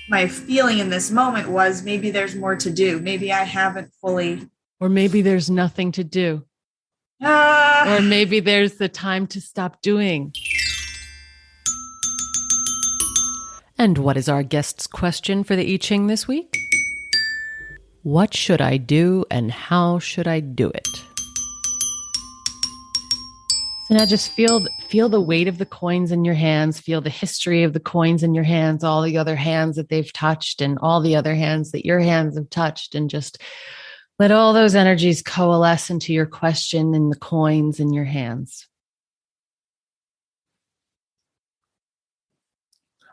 my feeling in this moment was maybe there's more to do. Maybe I haven't fully. Or maybe there's nothing to do. Or maybe there's the time to stop doing. And what is our guest's question for the I Ching this week? What should I do and how should I do it? So now just feel the weight of the coins in your hands, feel the history of the coins in your hands, all the other hands that they've touched and all the other hands that your hands have touched, and just let all those energies coalesce into your question and the coins in your hands.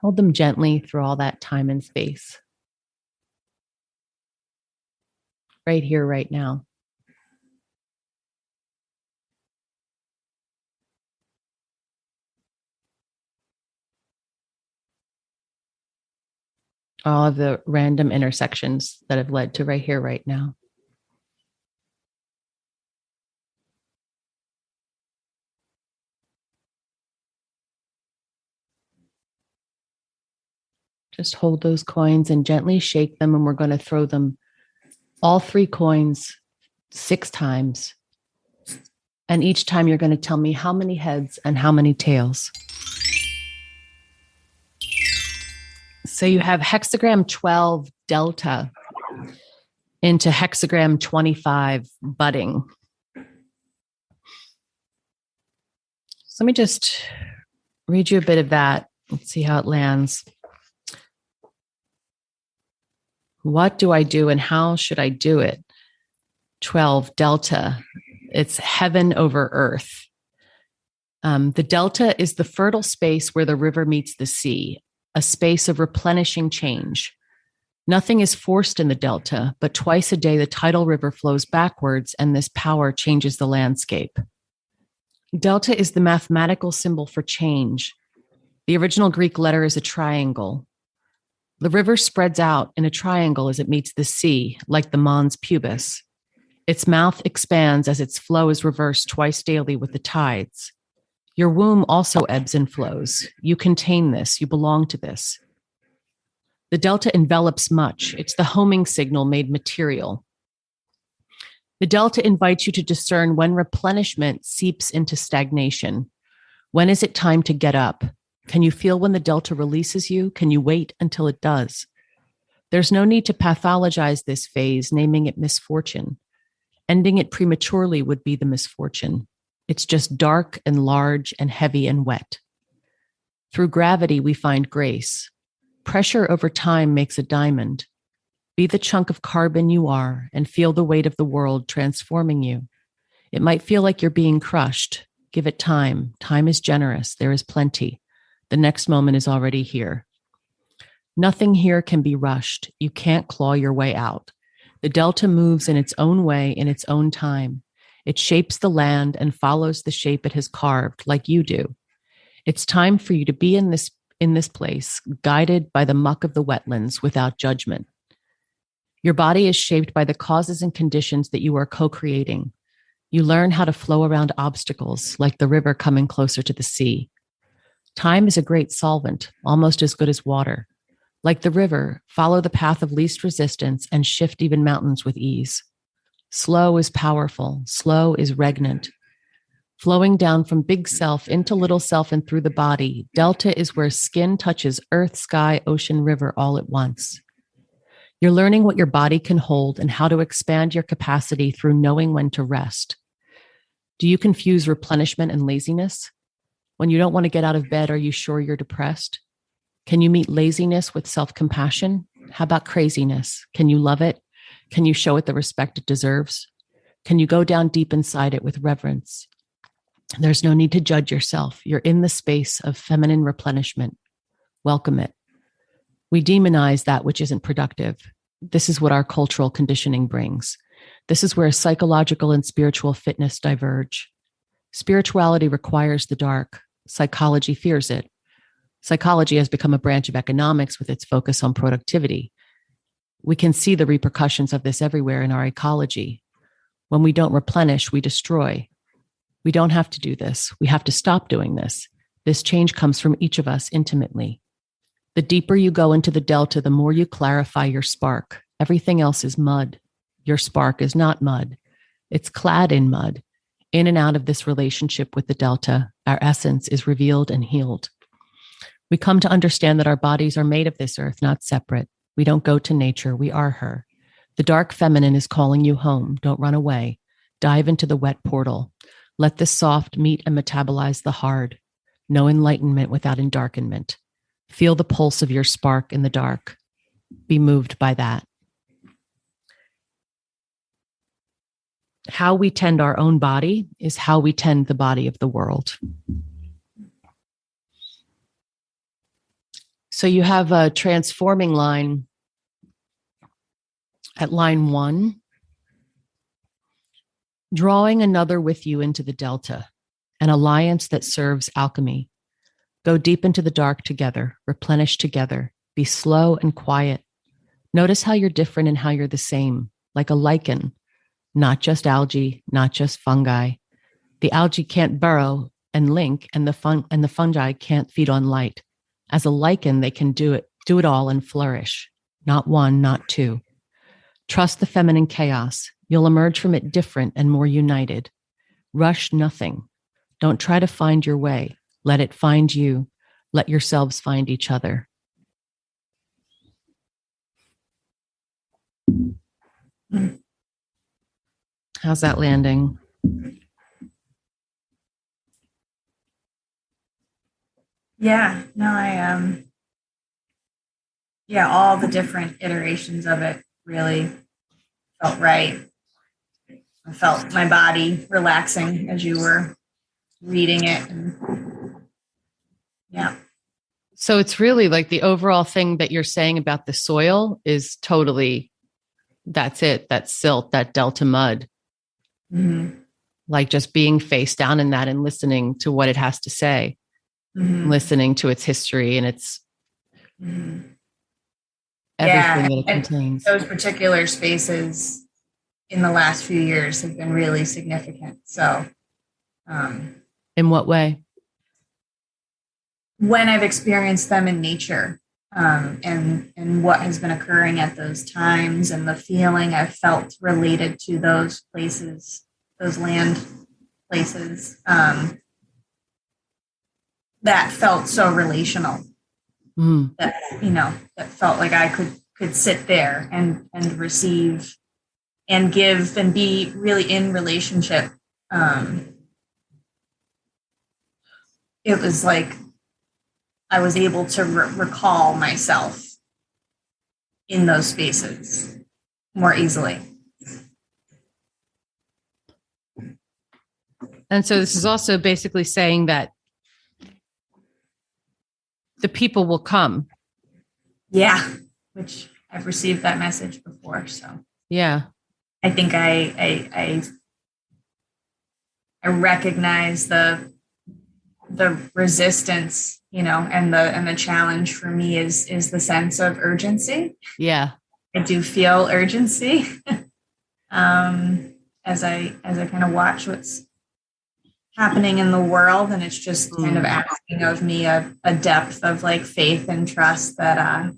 Hold them gently through all that time and space. Right here, right now. All of the random intersections that have led to right here, right now. Just hold those coins and gently shake them, and we're going to throw them, all 3 coins, 6 times. And each time you're going to tell me how many heads and how many tails. So you have hexagram 12 delta into hexagram 25 budding. So let me just read you a bit of that. Let's see how it lands. What do I do and how should I do it? 12 delta. It's heaven over earth. The delta is the fertile space where the river meets the sea, a space of replenishing change. Nothing is forced in the delta, but twice a day the tidal river flows backwards, and this power changes the landscape. Delta is the mathematical symbol for change. The original Greek letter is a triangle. The river spreads out in a triangle as it meets the sea, like the mons pubis. Its mouth expands as its flow is reversed twice daily with the tides. Your womb also ebbs and flows. You contain this. You belong to this. The delta envelops much. It's the homing signal made material. The delta invites you to discern when replenishment seeps into stagnation. When is it time to get up? Can you feel when the delta releases you? Can you wait until it does? There's no need to pathologize this phase, naming it misfortune. Ending it prematurely would be the misfortune. It's just dark and large and heavy and wet. Through gravity, we find grace. Pressure over time makes a diamond. Be the chunk of carbon you are and feel the weight of the world transforming you. It might feel like you're being crushed. Give it time. Time is generous. There is plenty. The next moment is already here. Nothing here can be rushed. You can't claw your way out. The delta moves in its own way, in its own time. It shapes the land and follows the shape it has carved, like you do. It's time for you to be in this place, guided by the muck of the wetlands without judgment. Your body is shaped by the causes and conditions that you are co-creating. You learn how to flow around obstacles, like the river coming closer to the sea. Time is a great solvent, almost as good as water. Like the river, follow the path of least resistance and shift even mountains with ease. Slow is powerful. Slow is regnant. Flowing down from big self into little self and through the body, delta is where skin touches earth, sky, ocean, river all at once. You're learning what your body can hold and how to expand your capacity through knowing when to rest. Do you confuse replenishment and laziness? When you don't want to get out of bed, are you sure you're depressed? Can you meet laziness with self-compassion? How about craziness? Can you love it? Can you show it the respect it deserves? Can you go down deep inside it with reverence? There's no need to judge yourself. You're in the space of feminine replenishment. Welcome it. We demonize that which isn't productive. This is what our cultural conditioning brings. This is where psychological and spiritual fitness diverge. Spirituality requires the dark. Psychology fears it. Psychology has become a branch of economics with its focus on productivity. We can see the repercussions of this everywhere in our ecology. When we don't replenish, we destroy. We don't have to do this. We have to stop doing this. This change comes from each of us intimately. The deeper you go into the delta, the more you clarify your spark. Everything else is mud. Your spark is not mud. It's clad in mud. In and out of this relationship with the delta, our essence is revealed and healed. We come to understand that our bodies are made of this earth, not separate. We don't go to nature. We are her. The dark feminine is calling you home. Don't run away. Dive into the wet portal. Let the soft meet and metabolize the hard. No enlightenment without endarkenment. Feel the pulse of your spark in the dark. Be moved by that. How we tend our own body is how we tend the body of the world. So you have a transforming line at line 1, drawing another with you into the delta, an alliance that serves alchemy. Go deep into the dark together, replenish together, be slow and quiet. Notice how you're different and how you're the same, like a lichen, not just algae, not just fungi. The algae can't burrow and link, and the fungi can't feed on light. As a lichen, they can do it all and flourish. Not one, not two. Trust the feminine chaos. You'll emerge from it different and more united. Rush nothing. Don't try to find your way. Let it find you. Let yourselves find each other. How's that landing? Yeah, no, all the different iterations of it really felt right. I felt my body relaxing as you were reading it. And yeah. So it's really like the overall thing that you're saying about the soil is totally, that's it. That silt, that delta mud. Mm-hmm. Like just being face down in that and listening to what it has to say, listening to its history and its everything that it contains. Those particular spaces in the last few years have been really significant. So, in what way? When I've experienced them in nature, and what has been occurring at those times, and the feeling I've felt related to those places, those land places, that felt so relational. That that felt like I could sit there and receive and give and be really in relationship. It was like I was able to recall myself in those spaces more easily. And so this is also basically saying that the people will come. Yeah, which I've received that message before. So yeah, I think I recognize the resistance, and the challenge for me is the sense of urgency. Yeah, I do feel urgency as I kind of watch what's happening in the world, and it's just kind of asking of me a depth of like faith and trust that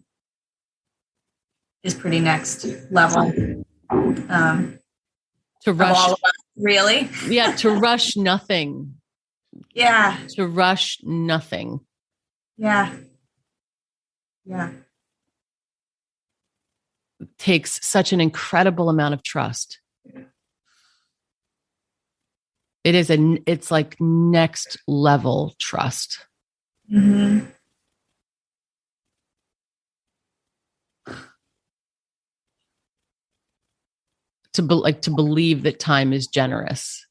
is pretty next level. To rush, all of us, really. Yeah, to rush nothing. Yeah, to rush nothing. Yeah. It takes such an incredible amount of trust. It's like next level trust. Mm-hmm. To believe that time is generous.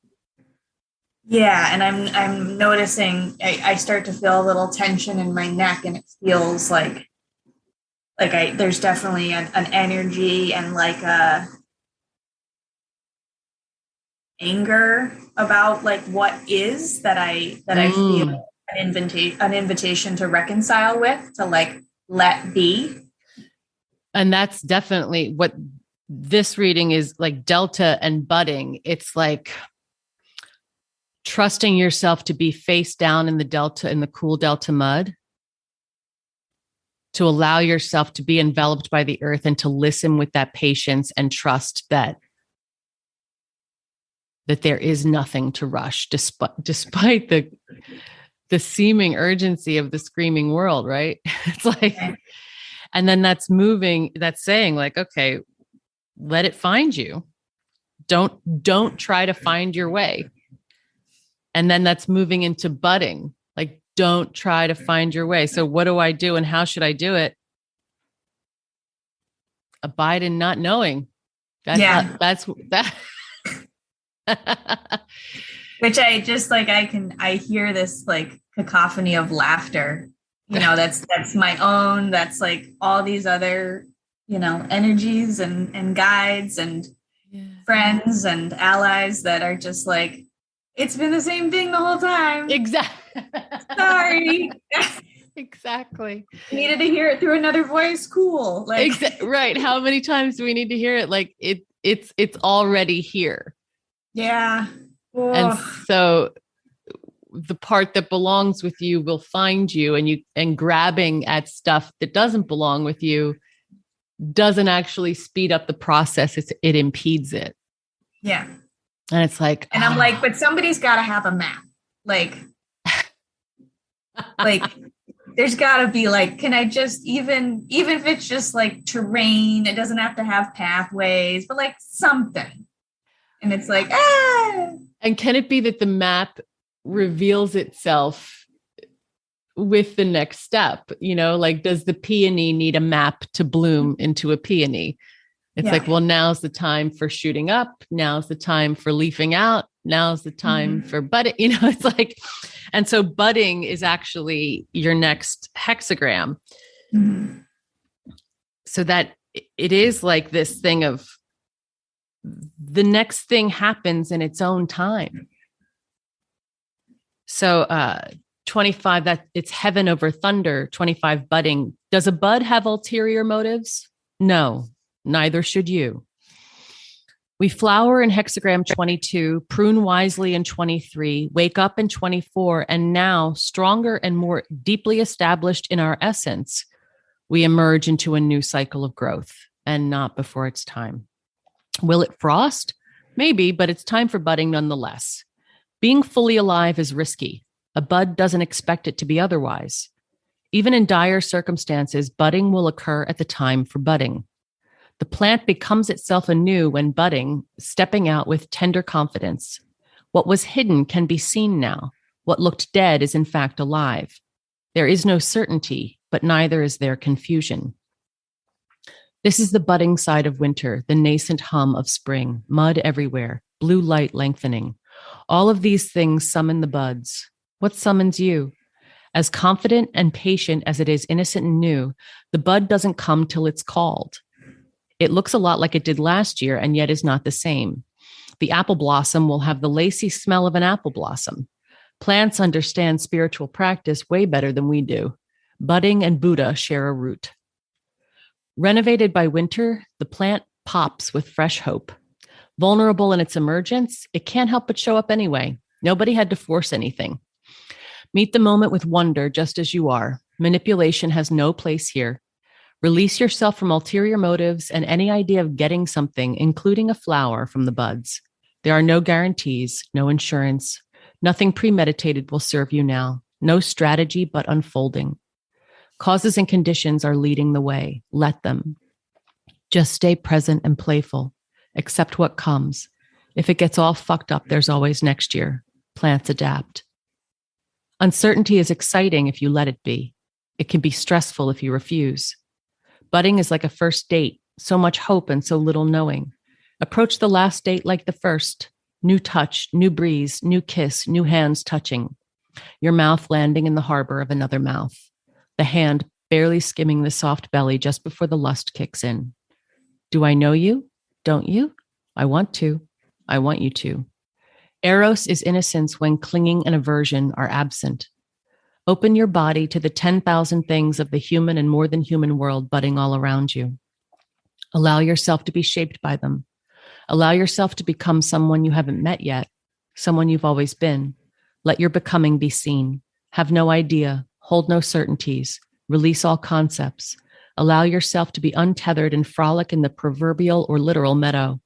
Yeah, and I'm noticing I start to feel a little tension in my neck, and it feels like there's definitely an energy and like a anger about like what is that I feel an invitation to reconcile with, to like let be. And that's definitely what this reading is like, delta and budding. It's like trusting yourself to be face down in the delta, in the cool delta mud, to allow yourself to be enveloped by the earth and to listen with that patience and trust that there is nothing to rush, despite the seeming urgency of the screaming world, right? It's like, and then that's saying like, okay, let it find you. Don't try to find your way. And then that's moving into budding. Like, don't try to find your way. So what do I do and how should I do it? Abide in not knowing. That's that. Which I just like, I hear this like cacophony of laughter, that's my own, that's like all these other, energies and guides and friends and allies that are just like, it's been the same thing the whole time. Exactly. Sorry. Exactly. Needed to hear it through another voice. Cool. Like, right. How many times do we need to hear it? Like it's already here. Yeah. Oh. And so the part that belongs with you will find you, and grabbing at stuff that doesn't belong with you doesn't actually speed up the process. It impedes it. Yeah. And it's like, and I'm like, but somebody's got to have a map. Like there's got to be like, can I just, even if it's just like terrain, it doesn't have to have pathways, but like something. And it's like, And can it be that the map reveals itself with the next step? Like, does the peony need a map to bloom into a peony? It's like, well, now's the time for shooting up. Now's the time for leafing out. Now's the time for budding. It's like, and so budding is actually your next hexagram. Mm-hmm. So that it is like this thing of the next thing happens in its own time. So 25, that it's heaven over thunder. 25, budding. Does a bud have ulterior motives? No, neither should you. We flower in hexagram 22, prune wisely in 23, wake up in 24, and now, stronger and more deeply established in our essence, we emerge into a new cycle of growth, and not before it's time. Will it frost? Maybe, but it's time for budding nonetheless. Being fully alive is risky. A bud doesn't expect it to be otherwise. Even in dire circumstances, budding will occur at the time for budding. The plant becomes itself anew when budding, stepping out with tender confidence. What was hidden can be seen now. What looked dead is in fact alive. There is no certainty, but neither is there confusion. This is the budding side of winter, the nascent hum of spring, mud everywhere, blue light lengthening. All of these things summon the buds. What summons you? As confident and patient as it is innocent and new, the bud doesn't come till it's called. It looks a lot like it did last year and yet is not the same. The apple blossom will have the lacy smell of an apple blossom. Plants understand spiritual practice way better than we do. Budding and Buddha share a root. Renovated by winter, the plant pops with fresh hope. Vulnerable in its emergence, it can't help but show up anyway. Nobody had to force anything. Meet the moment with wonder just as you are. Manipulation has no place here. Release yourself from ulterior motives and any idea of getting something, including a flower, from the buds. There are no guarantees, no insurance. Nothing premeditated will serve you now. No strategy but unfolding. Causes and conditions are leading the way. Let them. Just stay present and playful. Accept what comes. If it gets all fucked up, there's always next year. Plants adapt. Uncertainty is exciting if you let it be. It can be stressful if you refuse. Budding is like a first date, so much hope and so little knowing. Approach the last date like the first. New touch, new breeze, new kiss, new hands touching. Your mouth landing in the harbor of another mouth. The hand barely skimming the soft belly just before the lust kicks in. Do I know you? Don't you? I want to. I want you to. Eros is innocence when clinging and aversion are absent. Open your body to the 10,000 things of the human and more than human world budding all around you. Allow yourself to be shaped by them. Allow yourself to become someone you haven't met yet, someone you've always been. Let your becoming be seen. Have no idea. Hold no certainties. Release all concepts. Allow yourself to be untethered and frolic in the proverbial or literal meadow.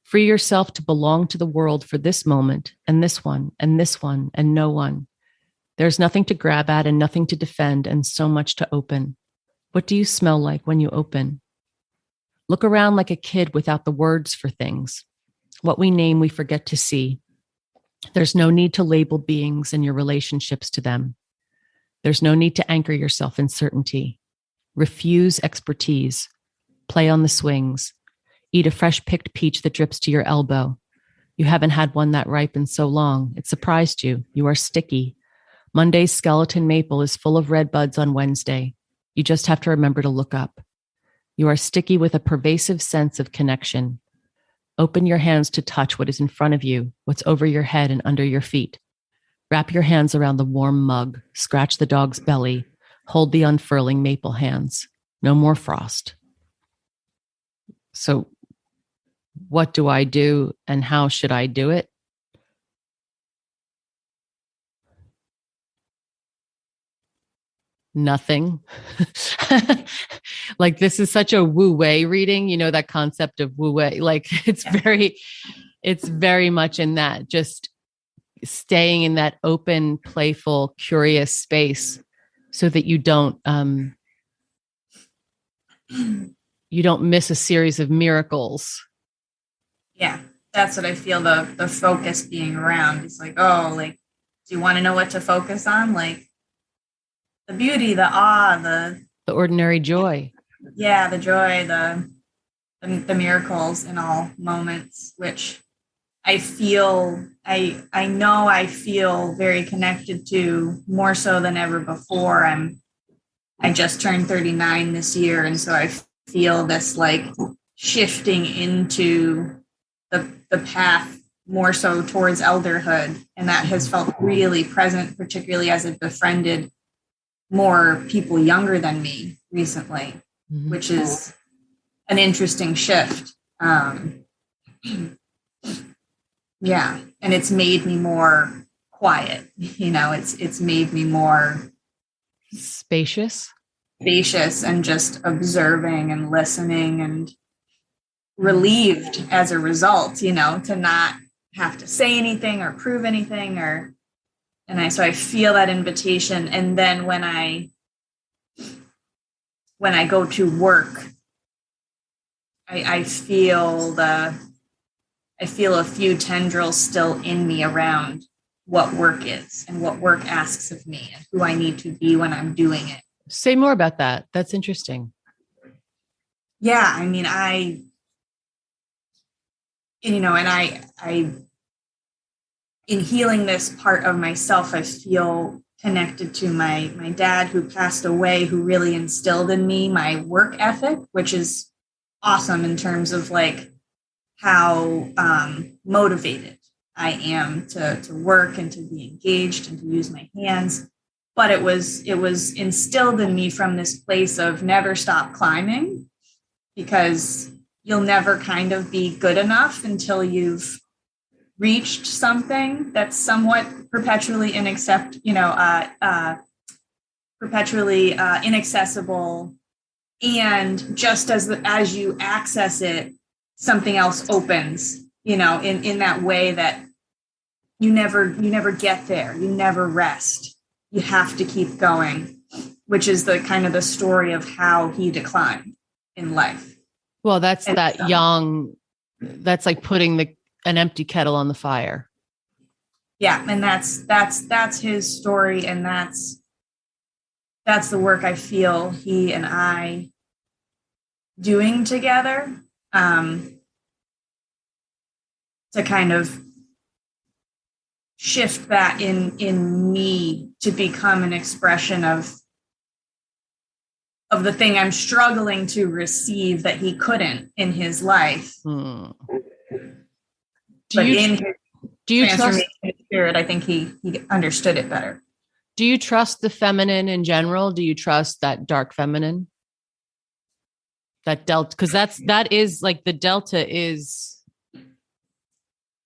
Free yourself to belong to the world for this moment and this one and this one and no one. There's nothing to grab at and nothing to defend and so much to open. What do you smell like when you open? Look around like a kid without the words for things. What we name, we forget to see. There's no need to label beings and your relationships to them. There's no need to anchor yourself in certainty. Refuse expertise. Play on the swings. Eat a fresh picked peach that drips to your elbow. You haven't had one that ripe in so long. It surprised you. You are sticky. Monday's skeleton maple is full of red buds on Wednesday. You just have to remember to look up. You are sticky with a pervasive sense of connection. Open your hands to touch what is in front of you, what's over your head and under your feet. Wrap your hands around the warm mug. Scratch the dog's belly. Hold the unfurling maple hands. No more frost. So, what do I do and how should I do it? Nothing. Like, this is such a Wu Wei reading, that concept of Wu Wei. Like, it's very much in that, just staying in that open, playful, curious space so that you don't miss a series of miracles. Yeah, that's what I feel the focus being around. It's like, oh, like, do you want to know what to focus on? Like the beauty, the awe, the ordinary joy. Yeah, the joy, the miracles in all moments, which I feel, I know I feel very connected to more so than ever before. I just turned 39 this year. And so I feel this like shifting into the path more so towards elderhood. And that has felt really present, particularly as I've befriended more people younger than me recently, which is an interesting shift. Yeah. And it's made me more quiet. It's made me more spacious and just observing and listening and relieved as a result, to not have to say anything or prove anything so I feel that invitation. And then when I go to work, I feel a few tendrils still in me around what work is and what work asks of me and who I need to be when I'm doing it. Say more about that. That's interesting. Yeah. I mean, in healing this part of myself, I feel connected to my dad who passed away, who really instilled in me my work ethic, which is awesome in terms of like how motivated I am to work and to be engaged and to use my hands. But it was instilled in me from this place of never stop climbing, because you'll never kind of be good enough until you've reached something that's somewhat perpetually inaccessible. And just as you access it, something else opens, in that way that you never get there. You never rest. You have to keep going, which is the kind of the story of how he declined in life. Well, that's like putting an empty kettle on the fire. Yeah. And that's his story. And that's the work I feel he and I doing together, to kind of shift that in me to become an expression of the thing I'm struggling to receive that he couldn't in his life. Do you trust spirit? I think he understood it better. Do you trust the feminine in general? Do you trust that dark feminine? That delta, because that is like the delta is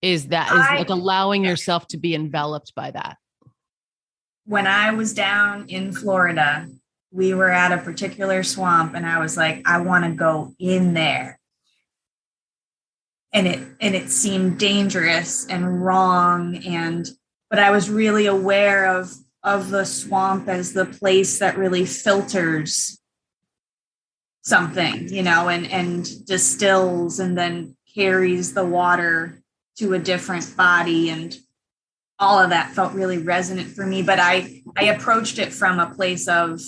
like allowing yourself to be enveloped by that. When I was down in Florida, we were at a particular swamp and I was like, I want to go in there. And it seemed dangerous and wrong. But I was really aware of the swamp as the place that really filters something, and distills and then carries the water to a different body. And all of that felt really resonant for me. But I approached it from a place of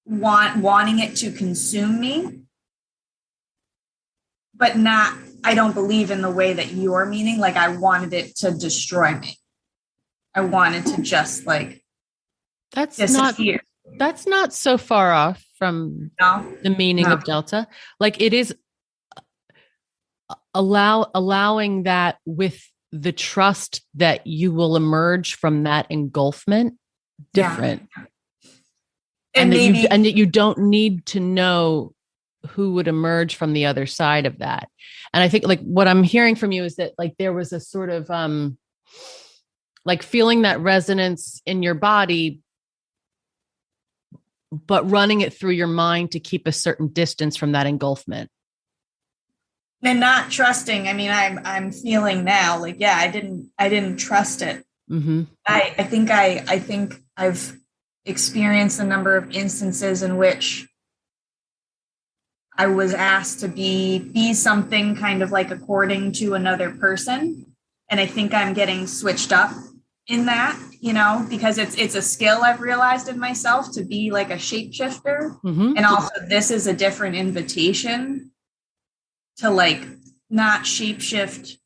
wanting it to consume me, but not, I don't believe in the way that you're meaning. Like I wanted it to destroy me. I wanted to just disappear. That's not so far off from the meaning of delta. Like it is allowing that with the trust that you will emerge from that engulfment different. Yeah. And that you don't need to know who would emerge from the other side of that. And I think like what I'm hearing from you is that like there was a sort of like feeling that resonance in your body, but running it through your mind to keep a certain distance from that engulfment. And not trusting. I mean, I'm feeling now like, yeah, I didn't trust it. Mm-hmm. I think I've experienced a number of instances in which I was asked to be something kind of like according to another person. And I think I'm getting switched up in that, because it's a skill I've realized in myself to be like a shapeshifter. Mm-hmm. And also this is a different invitation to like not shapeshift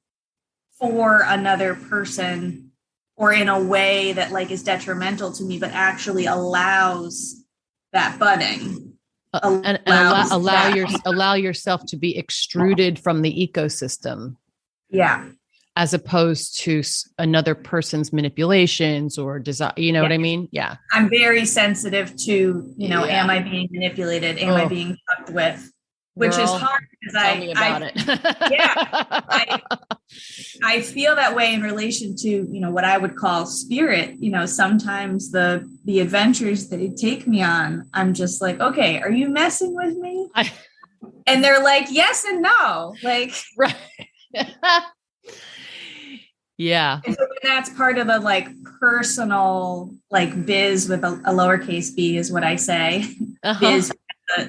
for another person or in a way that like is detrimental to me, but actually allows that budding. Allow yourself to be extruded from the ecosystem. Yeah. As opposed to another person's manipulations or desire, what I mean? Yeah. I'm very sensitive to, am I being manipulated? Am I being fucked with? Which is hard because I feel that way in relation to, what I would call spirit. Sometimes the adventures they take me on, I'm just like, okay, are you messing with me? And they're like, yes and no. Like, right. Yeah. And so that's part of the like personal, like biz with a lowercase b is what I say. Biz,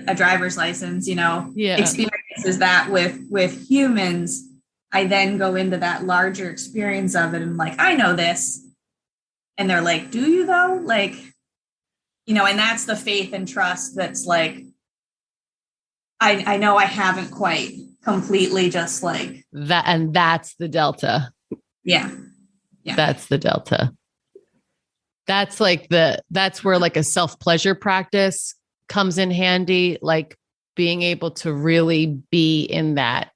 a driver's license, experiences that with humans. I then go into that larger experience of it and like, I know this. And they're like, do you though? Like, and that's the faith and trust that's like, I know I haven't quite completely just like that. And that's the delta. Yeah. That's the delta. That's like that's where like a self-pleasure practice comes in handy, like being able to really be in that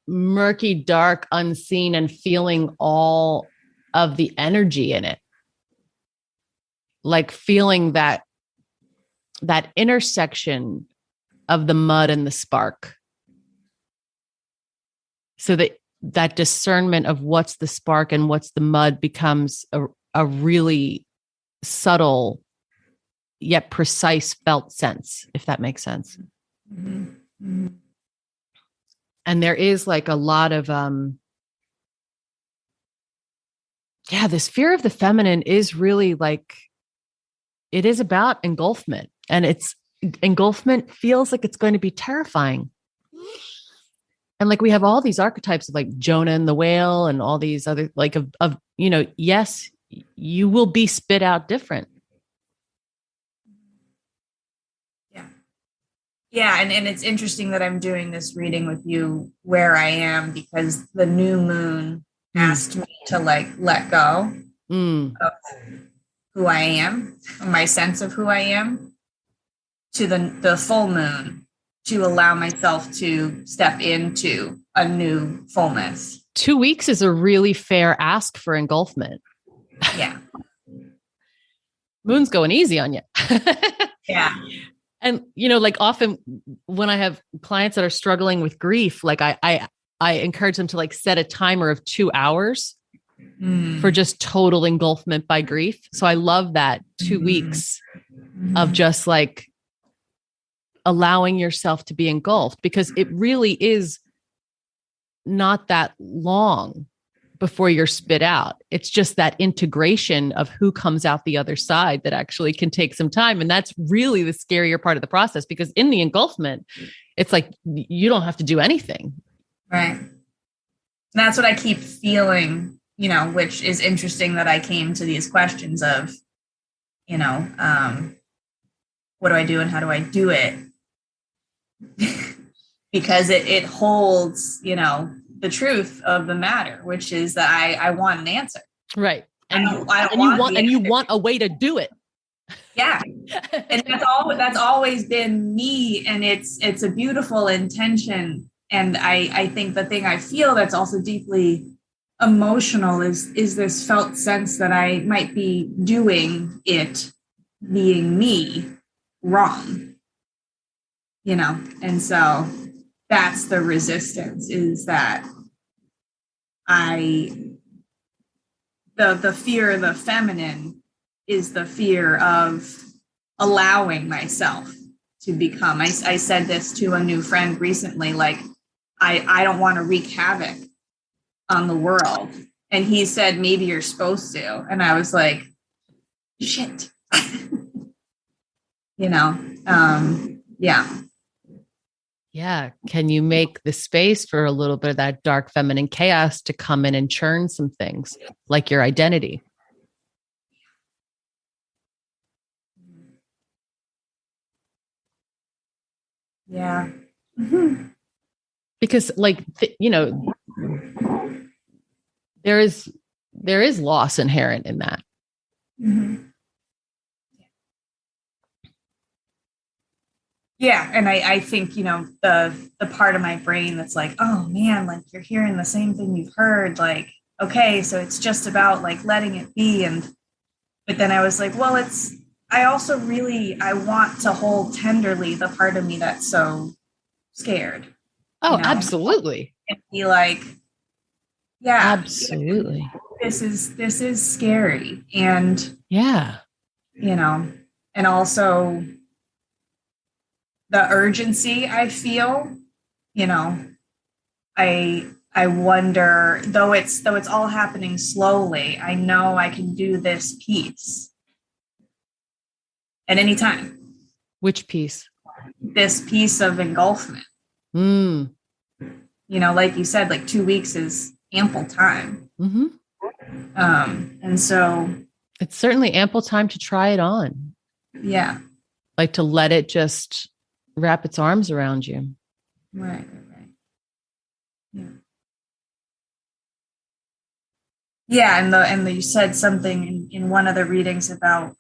murky, dark, unseen and feeling all of the energy in it. Like feeling that intersection of the mud and the spark. So that discernment of what's the spark and what's the mud becomes a really subtle yet precise felt sense, if that makes sense. Mm-hmm. Mm-hmm. And there is like a lot of this fear of the feminine is really like, it is about engulfment, and engulfment feels like it's going to be terrifying. And like we have all these archetypes of like Jonah and the whale and all these other like of yes, you will be spit out different. Yeah. Yeah. And it's interesting that I'm doing this reading with you where I am, because the new moon asked me to like let go of who I am, my sense of who I am, to the full moon, to allow myself to step into a new fullness. 2 weeks is a really fair ask for engulfment. Yeah. Moon's going easy on you. Yeah. And, like often when I have clients that are struggling with grief, like I encourage them to like set a timer of 2 hours for just total engulfment by grief. So I love that 2 weeks of just like allowing yourself to be engulfed, because it really is not that long before you're spit out. It's just that integration of who comes out the other side that actually can take some time. And that's really the scarier part of the process, because in the engulfment, it's like you don't have to do anything. Right. And that's what I keep feeling, which is interesting that I came to these questions of, what do I do and how do I do it? Because it holds, the truth of the matter, which is that I want an answer. Right. And you want a way to do it. Yeah. And that's always been me. And it's a beautiful intention. And I think the thing I feel that's also deeply emotional is this felt sense that I might be doing it, being me, wrong. And so that's the resistance, is that the fear of the feminine is the fear of allowing myself to become. I said this to a new friend recently, like, I don't want to wreak havoc on the world. And he said, maybe you're supposed to. And I was like, shit. Yeah. Yeah. Can you make the space for a little bit of that dark feminine chaos to come in and churn some things, like your identity? Yeah. Mm-hmm. Because there is loss inherent in that. Mm-hmm. Yeah. And I think, the part of my brain that's like, oh man, like you're hearing the same thing you've heard, like, okay, so it's just about like letting it be. But then I was like, well, I also I want to hold tenderly the part of me that's so scared. Oh, absolutely. And be like, yeah, absolutely. This is scary. And yeah, and also the urgency I feel, I wonder, though it's all happening slowly, I know I can do this piece at any time. Which piece? This piece of engulfment. Like you said, like 2 weeks is ample time. Mm-hmm. And so it's certainly ample time to try it on. Yeah. Like to let it just wrap its arms around you. Right. Yeah. Yeah. And you said something in one of the readings about,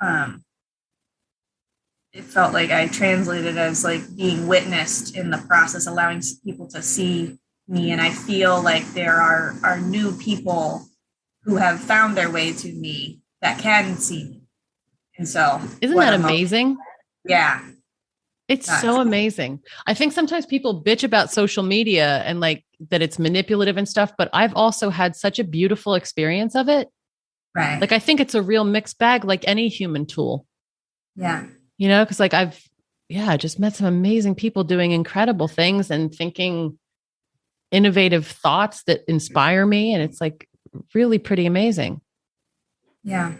it felt like I translated as like being witnessed in the process, allowing people to see me. And I feel like there are new people who have found their way to me that can see me. And so isn't that amazing? Yeah. It's so amazing. I think sometimes people bitch about social media and like that it's manipulative and stuff, but I've also had such a beautiful experience of it. Right. Like I think it's a real mixed bag, like any human tool. Yeah. Because like I've just met some amazing people doing incredible things and thinking innovative thoughts that inspire me. And it's like really pretty amazing. Yeah.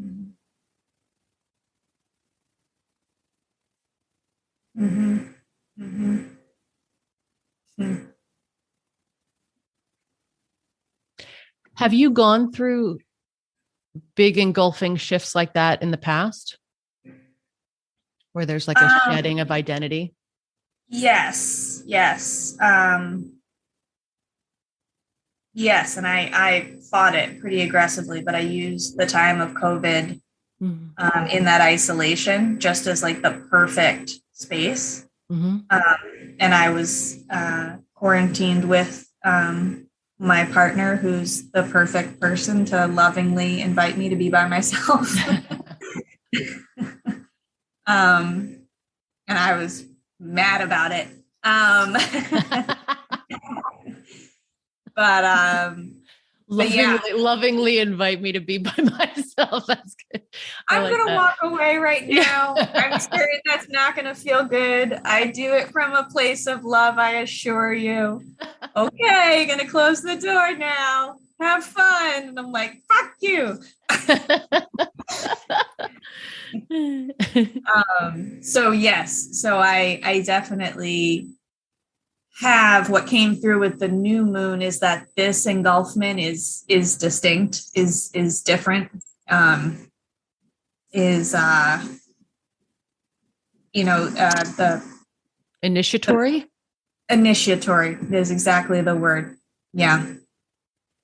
Mm-hmm. Mm-hmm. Mm-hmm. Have you gone through big engulfing shifts like that in the past? Where there's like a shedding of identity? Yes. Yes. Yes. And I fought it pretty aggressively, but I used the time of COVID in that isolation just as like the perfect space. Mm-hmm. And I was quarantined with my partner, who's the perfect person to lovingly invite me to be by myself. And I was mad about it. But Lovingly invite me to be by myself. That's good. I'm going to walk away right now. I'm certain that's not going to feel good. I do it from a place of love, I assure you. Okay, going to close the door now. Have fun. And I'm like, fuck you. So yes, so I definitely have what came through with the new moon is that this engulfment is distinct, is different, the initiatory. Initiatory is exactly the word. Yeah.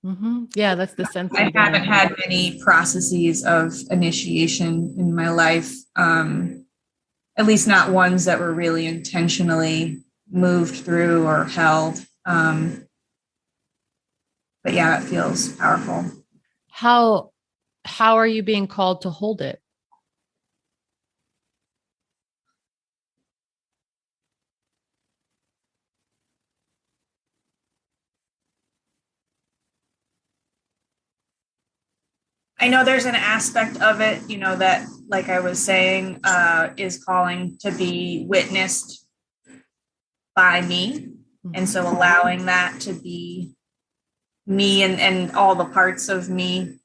Mm-hmm. Yeah, that's the sense. I haven't had many processes of initiation in my life, at least not ones that were really intentionally moved through or held. But yeah, it feels powerful. How are you being called to hold it? I know there's an aspect of it, that, like I was saying, is calling to be witnessed by me. And so allowing that to be me and all the parts of me,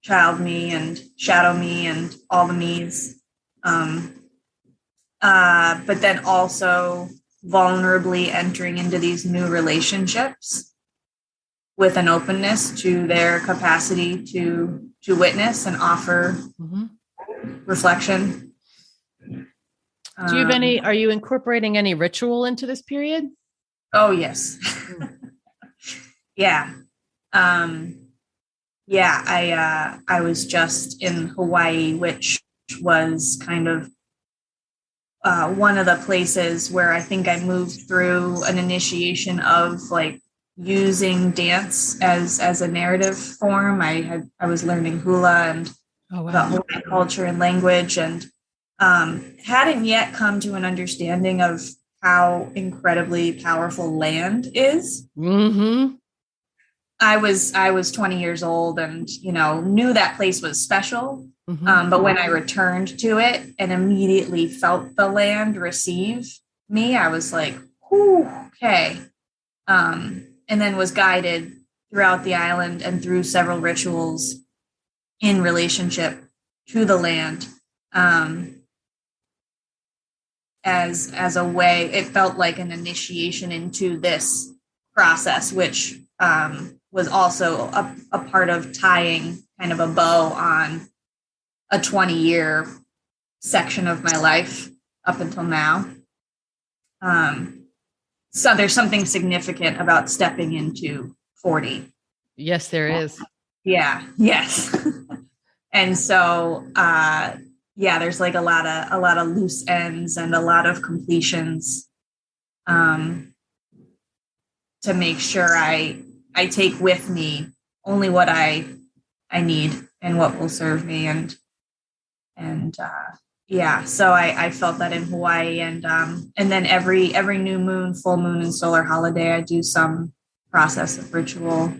child me and shadow me and all the me's. But then also vulnerably entering into these new relationships with an openness to their capacity to witness and offer reflection. Do you have are you incorporating any ritual into this period? Oh, yes. Yeah. I was just in Hawaii, which was kind of one of the places where I think I moved through an initiation of like using dance as a narrative form. I was learning hula and about Hawaiian culture and language, and hadn't yet come to an understanding of how incredibly powerful land is. Mm-hmm. I was 20 years old and, knew that place was special. But when I returned to it and immediately felt the land receive me, I was like, okay. And then was guided throughout the island and through several rituals in relationship to the land. As a way, it felt like an initiation into this process, which was also a part of tying kind of a bow on a 20-year section of my life up until now. So there's something significant about stepping into 40. Yes, there is. Yeah. Yes. And so, there's like a lot of loose ends and a lot of completions, to make sure I take with me only what I need and what will serve me. So I felt that in Hawaii, and then every new moon, full moon, and solar holiday, I do some process of ritual.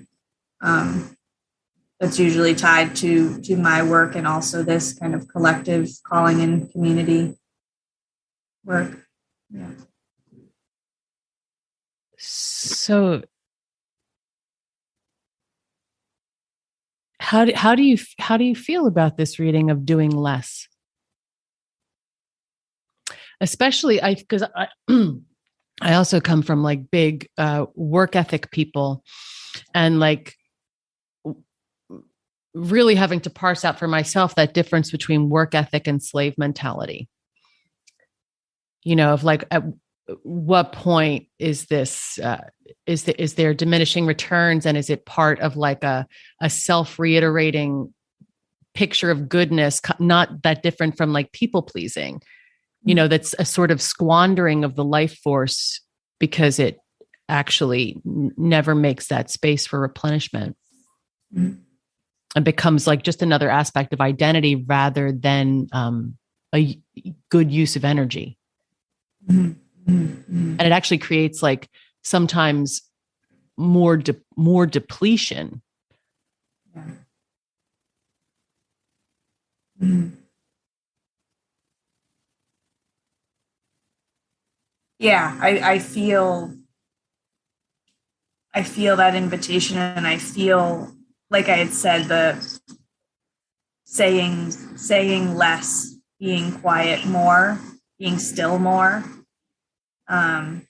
That's usually tied to my work and also this kind of collective calling and community work. Yeah. So how do you feel about this reading of doing less? Especially because I also come from like big work ethic people, and like really having to parse out for myself that difference between work ethic and slave mentality. Of like, at what point is this, is there diminishing returns? And is it part of like a self-reiterating picture of goodness, not that different from like people pleasing, that's a sort of squandering of the life force because it actually never makes that space for replenishment. Mm-hmm. And becomes like just another aspect of identity rather than a good use of energy. Mm-hmm. Mm-hmm. And it actually creates like sometimes more depletion. Yeah. Mm-hmm. Yeah, I feel that invitation, and I feel like I had said, the saying less, being quiet more, being still more. I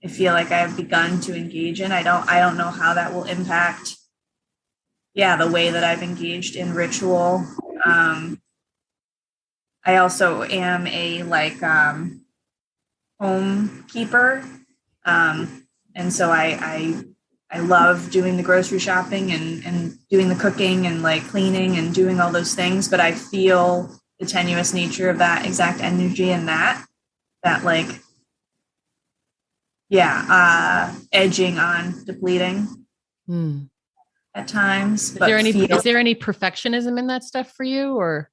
feel like I've begun to engage in. I don't know how that will impact, the way that I've engaged in ritual. I also am a home keeper. And so I love doing the grocery shopping and doing the cooking and like cleaning and doing all those things. But I feel the tenuous nature of that exact energy and that like, edging on depleting at times. Is there any perfectionism in that stuff for you, or?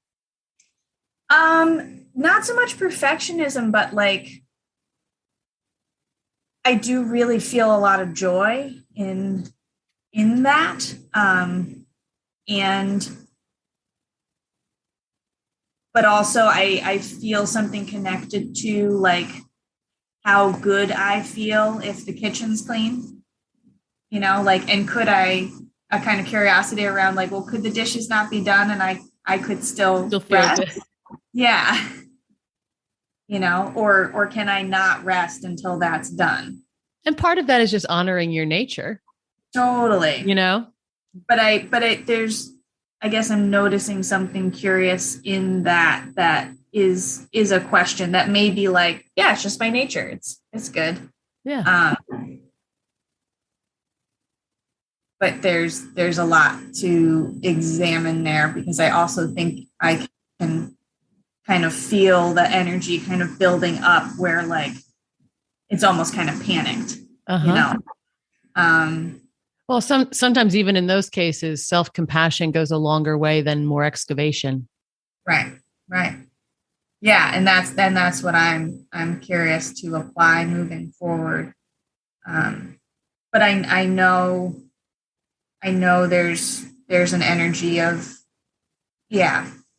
Not so much perfectionism, but like, I do really feel a lot of joy in that. But also I feel something connected to like how good I feel if the kitchen's clean, like, and could a kind of curiosity around like, well, could the dishes not be done and I could still feel rest? good. Yeah. Or can I not rest until that's done? And part of that is just honoring your nature. Totally. But there's, I guess I'm noticing something curious in that is a question that may be like, yeah, it's just my nature. It's good. Yeah. But there's a lot to examine there, because I also think I can kind of feel the energy kind of building up where like it's almost kind of panicked, Well, sometimes even in those cases, self-compassion goes a longer way than more excavation. Right. Yeah, and that's what I'm curious to apply moving forward. But I know there's an energy of,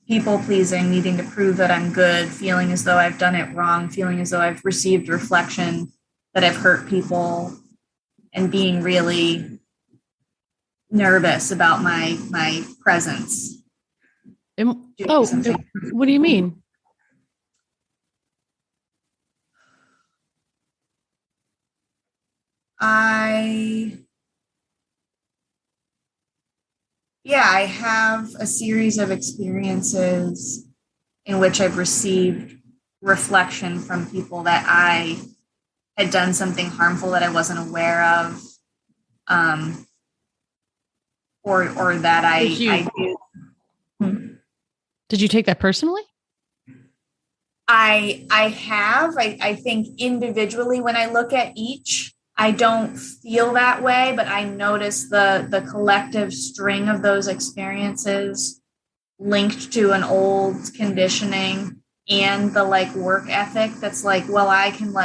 people pleasing, needing to prove that I'm good, feeling as though I've done it wrong, feeling as though I've received reflection that I've hurt people, and being really nervous about my presence. What do you mean? I have a series of experiences in which I've received reflection from people that I had done something harmful that I wasn't aware of, or that I do. Did you take that personally? I have. I think individually, when I look at each, I don't feel that way, but I notice the collective string of those experiences linked to an old conditioning and the like work ethic that's like, well, I can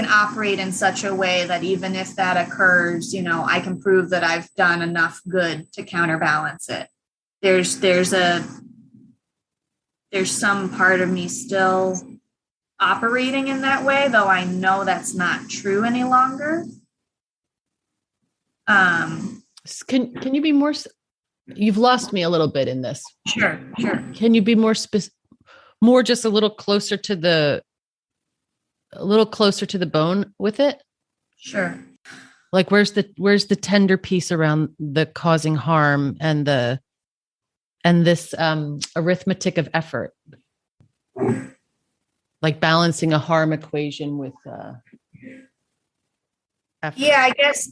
operate in such a way that even if that occurs, I can prove that I've done enough good to counterbalance it. There's some part of me still operating in that way, though I know that's not true any longer. Can you be more? You've lost me a little bit in this. Sure. Can you be more more just a little closer to the bone with it? Sure. Like where's the tender piece around the causing harm and this arithmetic of effort, like balancing a harm equation with effort. Yeah,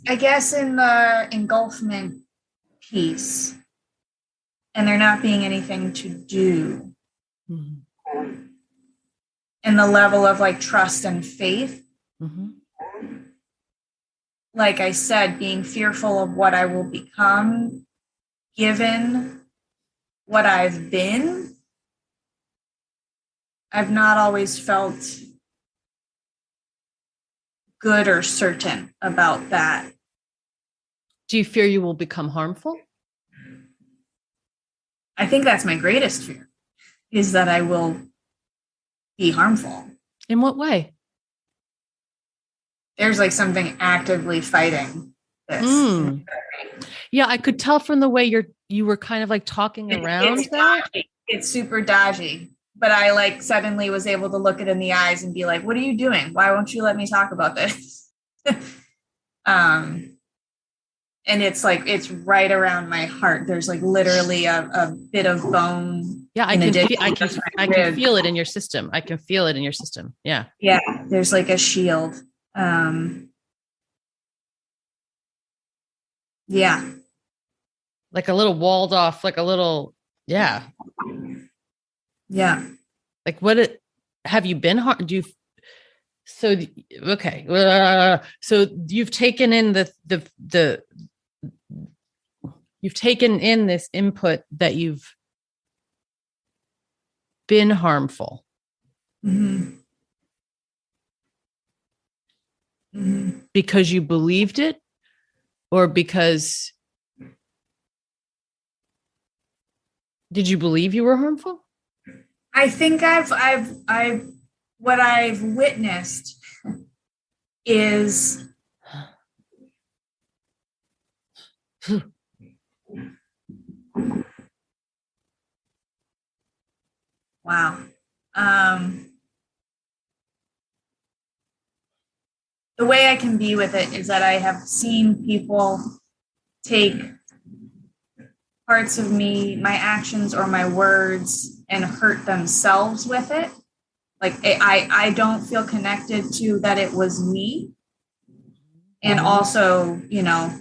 I guess in the engulfment piece, and there not being anything to do, and the level of like trust and faith. Like I said, being fearful of what I will become given what I've been. I've not always felt good or certain about that. Do you fear you will become harmful? I think that's my greatest fear, is that I will be harmful. In what way? There's like something actively fighting this. Yeah, I could tell from the way you were kind of like talking around that. Dodgy. It's super dodgy. But I like suddenly was able to look it in the eyes and be like, what are you doing? Why won't you let me talk about this? And it's like, it's right around my heart. There's like literally a bit of bone. Yeah, I can feel it in your system. I can feel it in your system. Yeah. Yeah. There's like a shield. Yeah. Like a little walled off, like a little, yeah. Yeah. Like have you been hard? Okay. So you've taken in you've taken in this input that you've been harmful. Mm-hmm. Mm-hmm. Because you believed it, or because did you believe you were harmful? I think what I've witnessed is wow. The way I can be with it is that I have seen people take parts of me, my actions or my words, and hurt themselves with it. Like I don't feel connected to that it was me. And also, you know,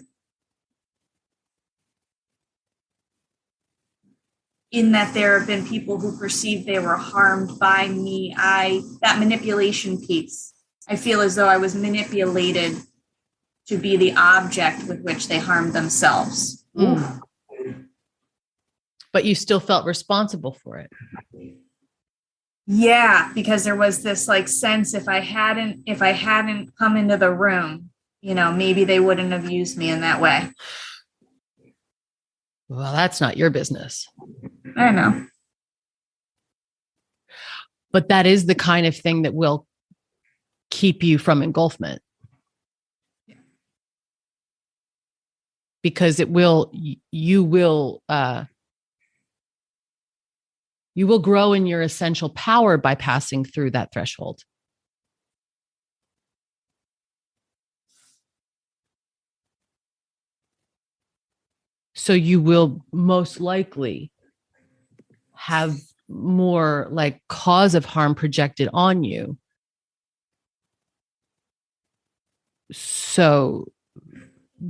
in that there have been people who perceived they were harmed by me. That manipulation piece, I feel as though I was manipulated to be the object with which they harmed themselves. But you still felt responsible for it. Yeah, because there was this like sense if I hadn't come into the room, you know, maybe they wouldn't have used me in that way. Well, that's not your business. I know. But that is the kind of thing that will keep you from engulfment. Because you will grow in your essential power by passing through that threshold. So you will most likely have more like cause of harm projected on you. So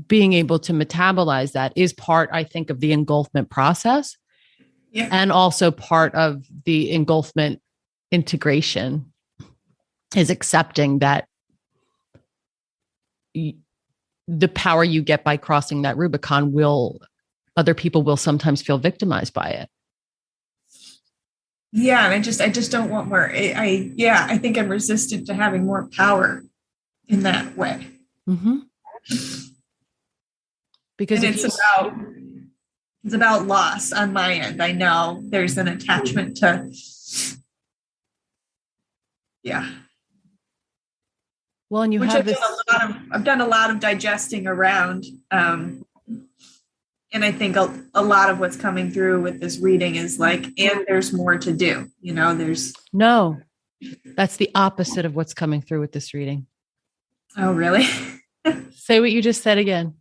being able to metabolize that is part, I think, of the engulfment process. Yeah. And also part of the engulfment integration is accepting that the power you get by crossing that Rubicon other people will sometimes feel victimized by it. Yeah. And I just don't want more. I think I'm resistant to having more power in that way. Mm-hmm. Because it's about loss on my end. I know there's an attachment to, yeah. Well, and you which have I've done a lot of digesting around. And I think a lot of what's coming through with this reading is like, and there's more to do, you know, no, that's the opposite of what's coming through with this reading. Oh, really? Say what you just said again.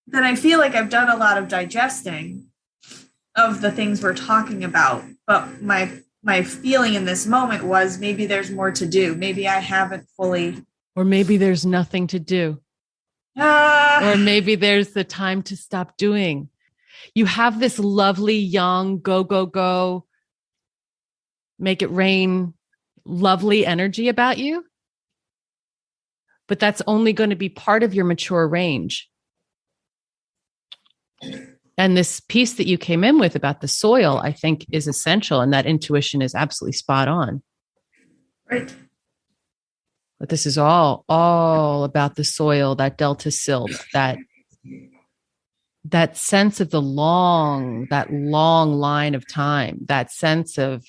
That I feel like I've done a lot of digesting of the things we're talking about, but my feeling in this moment was maybe there's more to do. Maybe I haven't fully. Or maybe there's nothing to do. Or maybe there's the time to stop doing. You have this lovely, young, go, go, go, make it rain, lovely energy about you. But that's only going to be part of your mature range. And this piece that you came in with about the soil, I think, is essential. And that intuition is absolutely spot on. Right. But this is all about the soil, that delta silt, that sense of that long line of time, that sense of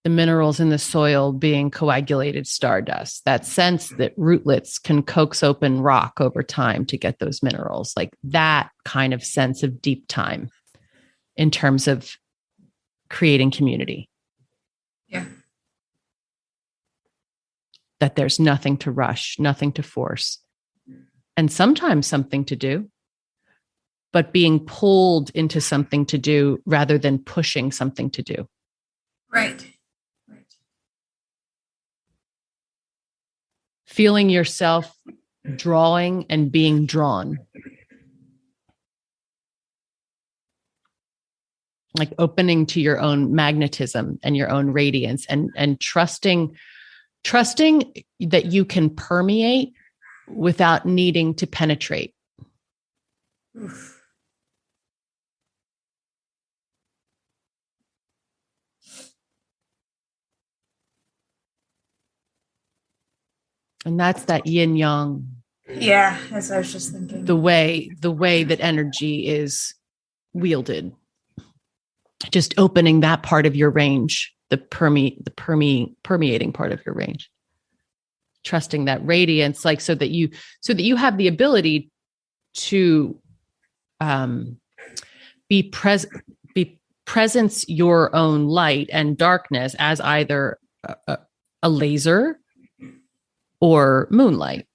the minerals in the soil being coagulated stardust, that sense that rootlets can coax open rock over time to get those minerals, like that kind of sense of deep time in terms of creating community. Yeah. That there's nothing to rush, nothing to force, and sometimes something to do, but being pulled into something to do rather than pushing something to do. Right. Feeling yourself drawing and being drawn. Like opening to your own magnetism and your own radiance, and trusting that you can permeate without needing to penetrate. Oof. And that's that yin yang. Yeah, as I was just thinking. The way that energy is wielded. Just opening that part of your range, the permeating part of your range. Trusting that radiance, like so that you have the ability to presence your own light and darkness as either a laser or moonlight.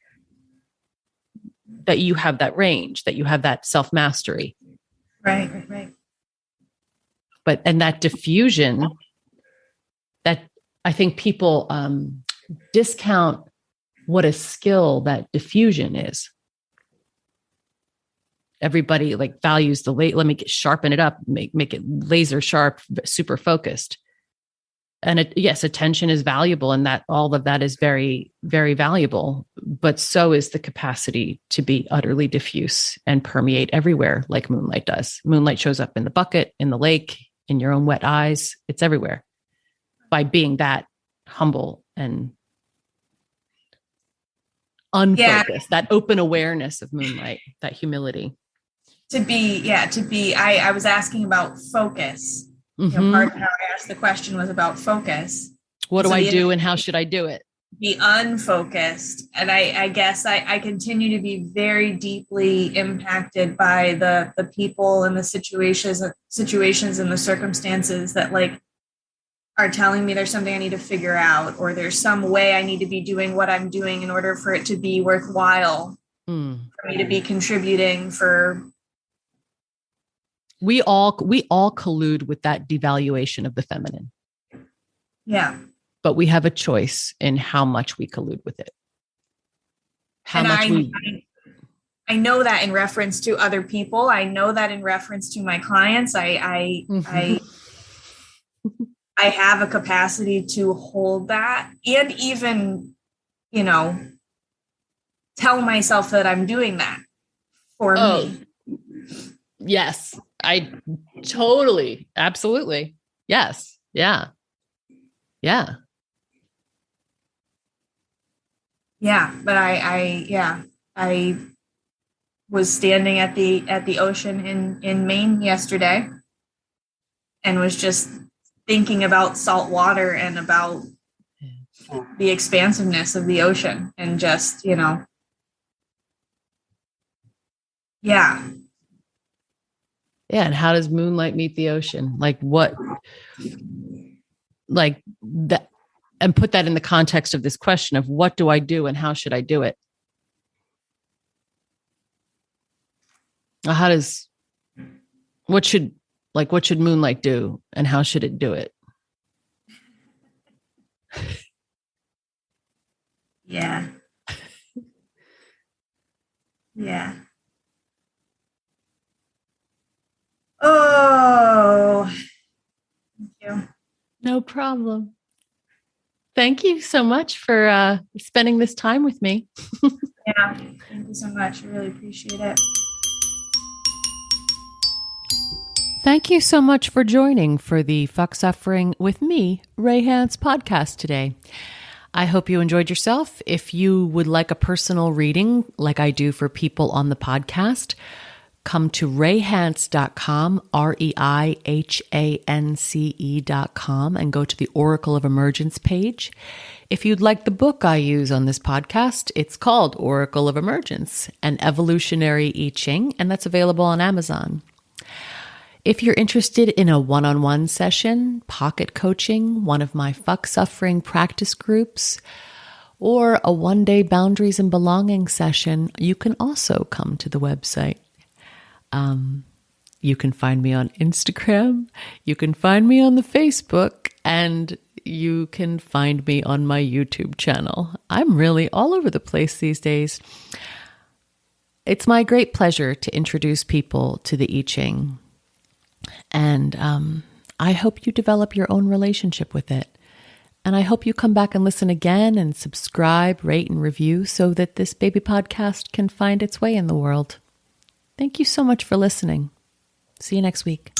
That you have that range, that you have that self-mastery. Right. But, and that diffusion, that I think people discount what a skill that diffusion is. Everybody like values the let me sharpen it up, make it laser sharp, super focused. And yes, attention is valuable, and that all of that is very, very valuable. But so is the capacity to be utterly diffuse and permeate everywhere, like moonlight does. Moonlight shows up in the bucket, in the lake, in your own wet eyes. It's everywhere. By being that humble and unfocused, that open awareness of moonlight, that humility. I was asking about focus. Mm-hmm. Part of how I asked the question was about focus. What do I do and how should I do it? Be unfocused. And I guess I continue to be very deeply impacted by the people and the situations and the circumstances that like are telling me there's something I need to figure out, or there's some way I need to be doing what I'm doing in order for it to be worthwhile for me to be contributing for. We all collude with that devaluation of the feminine. Yeah. But we have a choice in how much we collude with it. I know that in reference to other people. I know that in reference to my clients. I have a capacity to hold that and even, tell myself that I'm doing that for me. Yes. I totally, absolutely. Yes. Yeah. Yeah. Yeah. But I was standing at the ocean in Maine yesterday and was just thinking about salt water and about the expansiveness of the ocean and just, yeah. Yeah. And how does moonlight meet the ocean? Like what, like that, and put that in the context of this question of what do I do and how should I do it? What should moonlight do and how should it do it? Yeah. Yeah. Oh, thank you. No problem. Thank you so much for spending this time with me. Yeah, thank you so much. I really appreciate it. Thank you so much for joining for the Fuck Suffering with me, Ray Hans podcast today. I hope you enjoyed yourself. If you would like a personal reading, like I do for people on the podcast, come to reihance.com, reihance.com, and go to the Oracle of Emergence page. If you'd like the book I use on this podcast, it's called Oracle of Emergence, an Evolutionary I Ching, and that's available on Amazon. If you're interested in a one-on-one session, pocket coaching, one of my fuck suffering practice groups, or a one-day boundaries and belonging session, you can also come to the website. You can find me on Instagram, you can find me on the Facebook, and you can find me on my YouTube channel. I'm really all over the place these days. It's my great pleasure to introduce people to the I Ching. And I hope you develop your own relationship with it. And I hope you come back and listen again and subscribe, rate, and review so that this baby podcast can find its way in the world. Thank you so much for listening. See you next week.